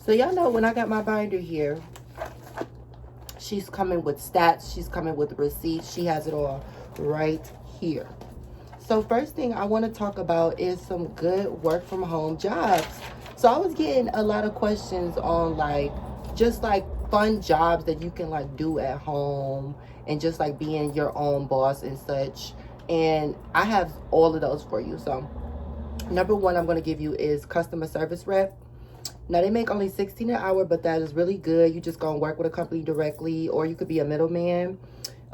So y'all know when I got my binder here, she's coming with stats, she's coming with receipts, she has it all right here. So first thing I want to talk about is some good work from home jobs. So I was getting a lot of questions on like just like fun jobs that you can like do at home and just like being your own boss and such. And I have all of those for you. So number one I'm going to give you is customer service rep. Now they make only $16 an hour, but that is really good. You just gonna work with a company directly, or you could be a middleman,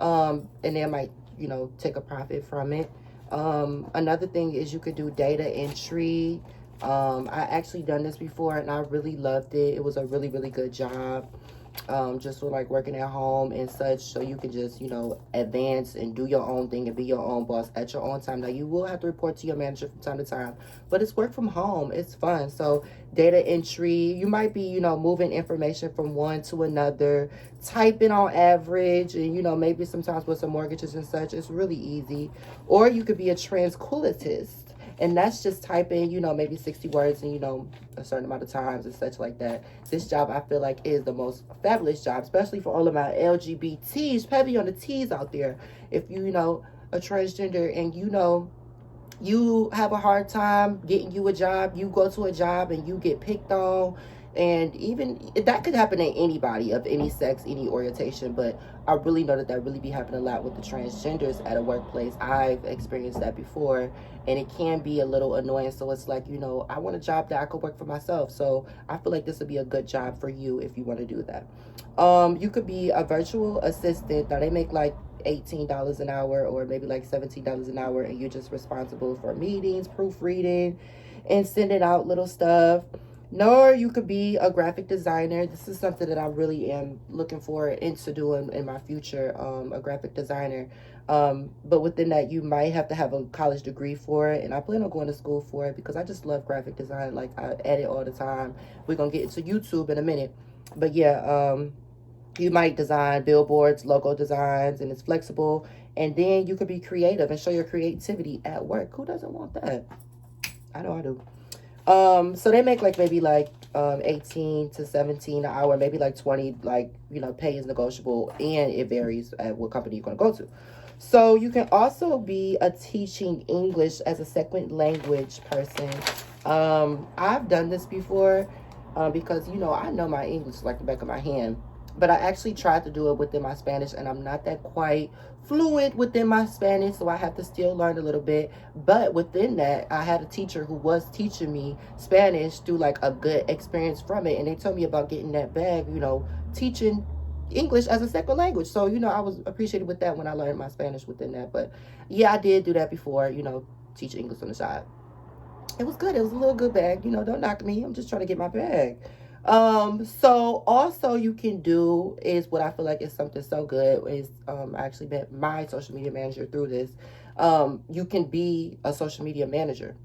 and they might, you know, take a profit from it. Another thing is you could do data entry. I actually done this before and I really loved it. It was a really, really good job. Just for like working at home and such, so you can just, you know, advance and do your own thing and be your own boss at your own time. Now you will have to report to your manager from time to time, but it's work from home, it's fun. So data entry, you might be, you know, moving information from one to another, typing on average, and you know, maybe sometimes with some mortgages and such, it's really easy. Or you could be a transcriptist, and that's just typing, you know, maybe 60 words and, you know, a certain amount of times and such like that. This job I feel like is the most fabulous job, especially for all of my LGBTs, heavy on the T's out there. If you know, a transgender and you know, you have a hard time getting you a job, you go to a job and you get picked on, and even that could happen to anybody of any sex, any orientation, but I really know that really be happening a lot with the transgenders at a workplace. I've experienced that before, and it can be a little annoying. So it's like, you know, I want a job that I could work for myself. So I feel like this would be a good job for you if you want to do that. You could be a virtual assistant. Now they make like $18 an hour or maybe like $17 an hour, and you're just responsible for meetings, proofreading, and sending out little stuff. Nor you could be a graphic designer. This is something that I really am looking forward into doing in my future, a graphic designer. But within that, you might have to have a college degree for it, and I plan on going to school for it because I just love graphic design. Like, I edit all the time. We're gonna get into YouTube in a minute, but yeah, you might design billboards, logo designs, and it's flexible. And then you could be creative and show your creativity at work. Who doesn't want that? I know I do. So they make like maybe like 18 to 17 an hour, maybe like 20, like, you know, pay is negotiable and it varies at what company you're going to go to. So you can also be a teaching English as a second language person. I've done this before because, you know, I know my English like the back of my hand. But I actually tried to do it within my Spanish, and I'm not that quite fluent within my Spanish, so I have to still learn a little bit. But within that, I had a teacher who was teaching me Spanish through like a good experience from it, and they told me about getting that bag, you know, teaching English as a second language. So, you know, I was appreciated with that when I learned my Spanish within that. But yeah, I did do that before, you know, teach English on the side. It was good. It was a little good bag. You know, don't knock me. I'm just trying to get my bag. So also you can do is what I feel like is something so good is, I actually met my social media manager through this. You can be a social media manager.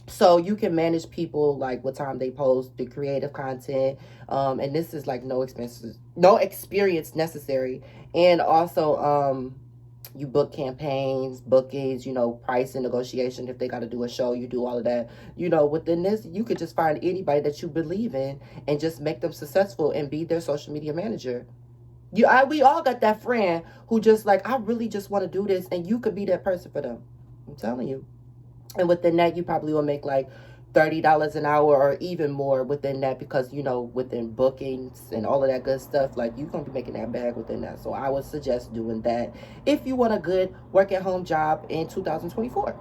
So you can manage people, like what time they post, the creative content. And this is like no experience necessary. And also, you book campaigns, bookings, you know, pricing, negotiation. If they got to do a show, you do all of that. You know, within this, you could just find anybody that you believe in and just make them successful and be their social media manager. We all got that friend who just like, I really just want to do this, and you could be that person for them. I'm telling you. And within that, you probably will make like $30 an hour or even more within that, because, you know, within bookings and all of that good stuff, like, you're going to be making that bag within that. So I would suggest doing that if you want a good work at home job in 2024.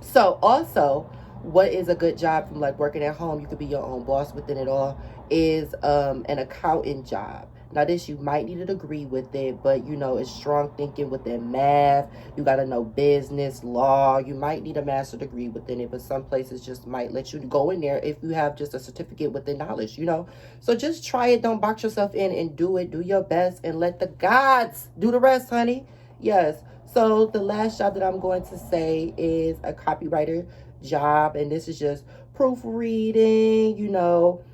So also, what is a good job from like working at home, you could be your own boss within it all, is an accountant job. Now this, you might need a degree with it, but you know, it's strong thinking within math. You got to know business, law. You might need a master's degree within it, but some places just might let you go in there if you have just a certificate within knowledge, you know. So just try it. Don't box yourself in, and do it. Do your best and let the gods do the rest, honey. Yes. So the last job that I'm going to say is a copywriter job, and this is just proofreading, you know,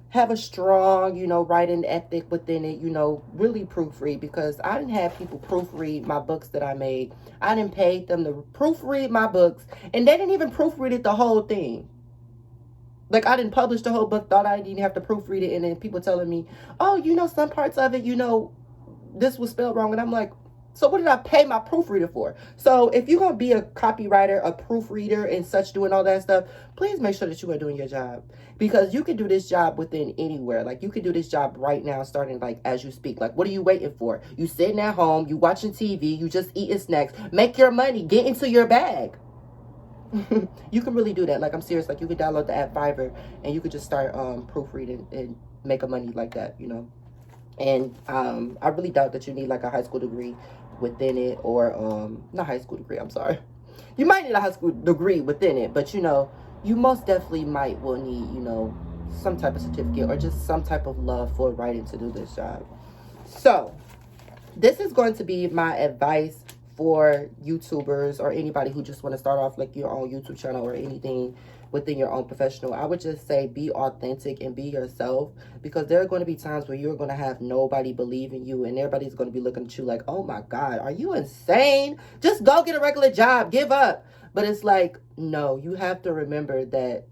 have a strong, you know, writing ethic within it, you know, really proofread, because I didn't have people proofread my books that I made. I didn't pay them to proofread my books, and they didn't even proofread it the whole thing. Like, I didn't publish the whole book, thought I didn't have to proofread it, and then people telling me, oh, you know, some parts of it, you know, this was spelled wrong. And I'm like, so what did I pay my proofreader for? So if you're going to be a copywriter, a proofreader, and such, doing all that stuff, please make sure that you are doing your job. Because you can do this job within anywhere. Like, you can do this job right now, starting, like, as you speak. Like, what are you waiting for? You sitting at home, you watching TV, you just eating snacks. Make your money. Get into your bag. You can really do that. Like, I'm serious. Like, you could download the app Fiverr, and you could just start proofreading and make a money like that, you know. And I really doubt that you need like a high school degree within it, or not high school degree, I'm sorry. You might need a high school degree within it, but you know, you most definitely will need, you know, some type of certificate or just some type of love for writing to do this job. So this is going to be my advice for YouTubers or anybody who just want to start off like your own YouTube channel or anything within your own professional. I would just say be authentic and be yourself, because there are going to be times where you're going to have nobody believe in you and everybody's going to be looking at you like, oh my God, are you insane? Just go get a regular job, give up. But it's like, no, you have to remember that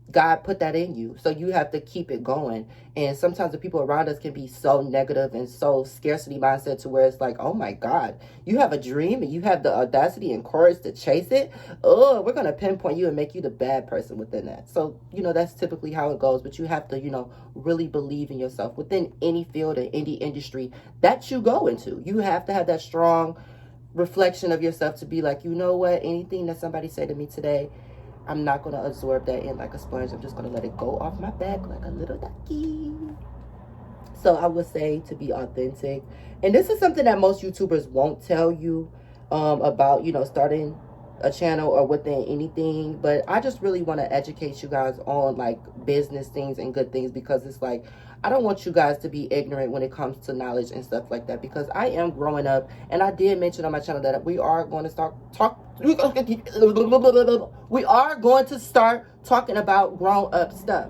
God put that in you, so you have to keep it going. And sometimes the people around us can be so negative and so scarcity mindset to where it's like, oh my God, you have a dream and you have the audacity and courage to chase it. Oh, we're going to pinpoint you and make you the bad person within that. So, you know, that's typically how it goes. But you have to, you know, really believe in yourself within any field or any industry that you go into. You have to have that strong reflection of yourself to be like, you know what, anything that somebody said to me today, I'm not going to absorb that in like a sponge. I'm just going to let it go off my back like a little ducky. So I would say to be authentic. And this is something that most YouTubers won't tell you about, you know, starting a channel or within anything. But I just really want to educate you guys on like business things and good things, because it's like, I don't want you guys to be ignorant when it comes to knowledge and stuff like that, because I am growing up, and I did mention on my channel that we are going to start talking about grown up stuff.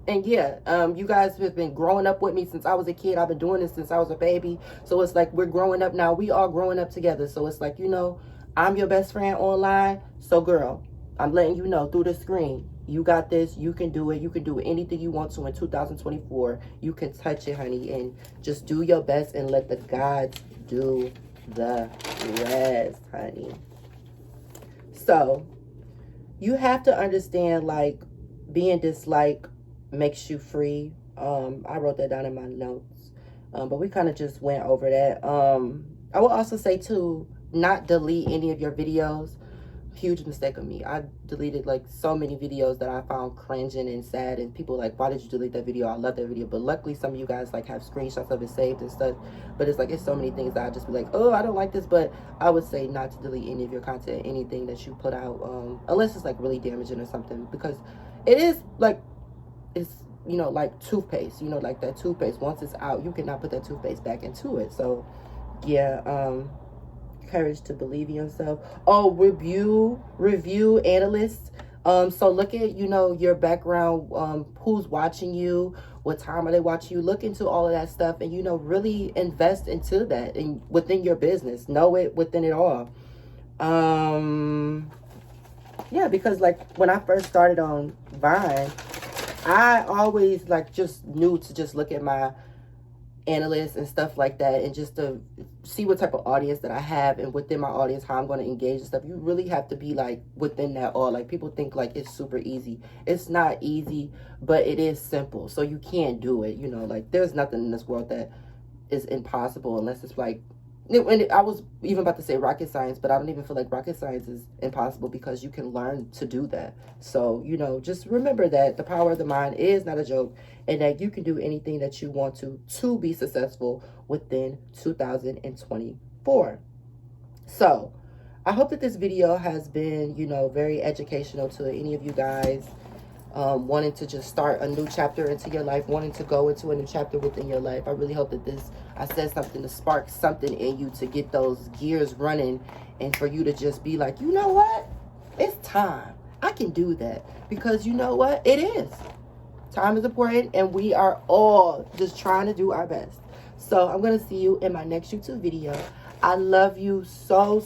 And yeah, you guys have been growing up with me since I was a kid. I've been doing this since I was a baby. So it's like we're growing up now. We are growing up together. So it's like, you know, I'm your best friend online. So girl, I'm letting you know through the screen, you got this. You can do it. You can do anything you want to in 2024. You can touch it, honey. And just do your best and let the gods do the rest, honey. So you have to understand, like, being disliked makes you free. I wrote that down in my notes. But we kind of just went over that. I will also say too, not delete any of your videos. Huge mistake of me. I deleted like so many videos that I found cringing and sad, and people like, why did you delete that video? I love that video. But luckily some of you guys like have screenshots of it saved and stuff. But it's like, it's so many things that I just be like, oh, I don't like this. But I would say not to delete any of your content, anything that you put out, unless it's like really damaging or something, because it is like, it's, you know, like toothpaste, you know, like that toothpaste, once it's out, you cannot put that toothpaste back into it. So yeah, courage to believe in yourself. Oh, review analysts. So look at, you know, your background, who's watching you, what time are they watching you. Look into all of that stuff, and, you know, really invest into that and within your business. Know it within it all. Yeah, because like when I first started on Vine, I always like just knew to just look at my analysts and stuff like that, and just to see what type of audience that I have, and within my audience how I'm going to engage and stuff. You really have to be like within that all. Like, people think like it's super easy. It's not easy, but it is simple. So you can do it, you know. Like, there's nothing in this world that is impossible, unless it's like, and I was even about to say rocket science, but I don't even feel like rocket science is impossible, because you can learn to do that. So, you know, just remember that the power of the mind is not a joke, and that you can do anything that you want to be successful within 2024. So I hope that this video has been, you know, very educational to any of you guys wanting to just start a new chapter into your life, wanting to go into a new chapter within your life. I really hope that I said something to spark something in you, to get those gears running, and for you to just be like, you know what? It's time. I can do that. Because you know what? It is. Time is important, and we are all just trying to do our best. So I'm going to see you in my next YouTube video. I love you so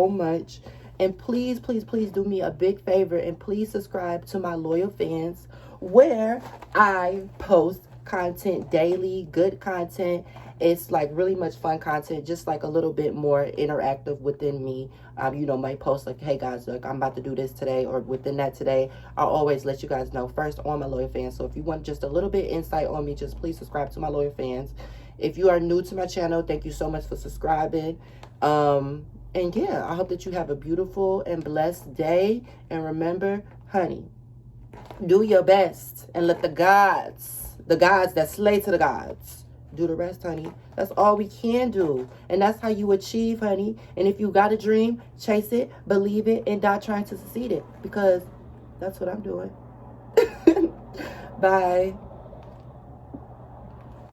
much. And please, please, please do me a big favor and please subscribe to my loyal fans, where I post content daily, good content. It's like really much fun content, just like a little bit more interactive within me. You know, might post like, hey guys, look, I'm about to do this today, or within that today, I'll always let you guys know first on my loyal fans. So if you want just a little bit insight on me, just please subscribe to my loyal fans. If you are new to my channel, thank you so much for subscribing. And yeah, I hope that you have a beautiful and blessed day. And remember, honey, do your best and let the gods that slay to the gods, do the rest, honey. That's all we can do. And that's how you achieve, honey. And if you got a dream, chase it, believe it, and die trying to succeed it. Because that's what I'm doing. Bye.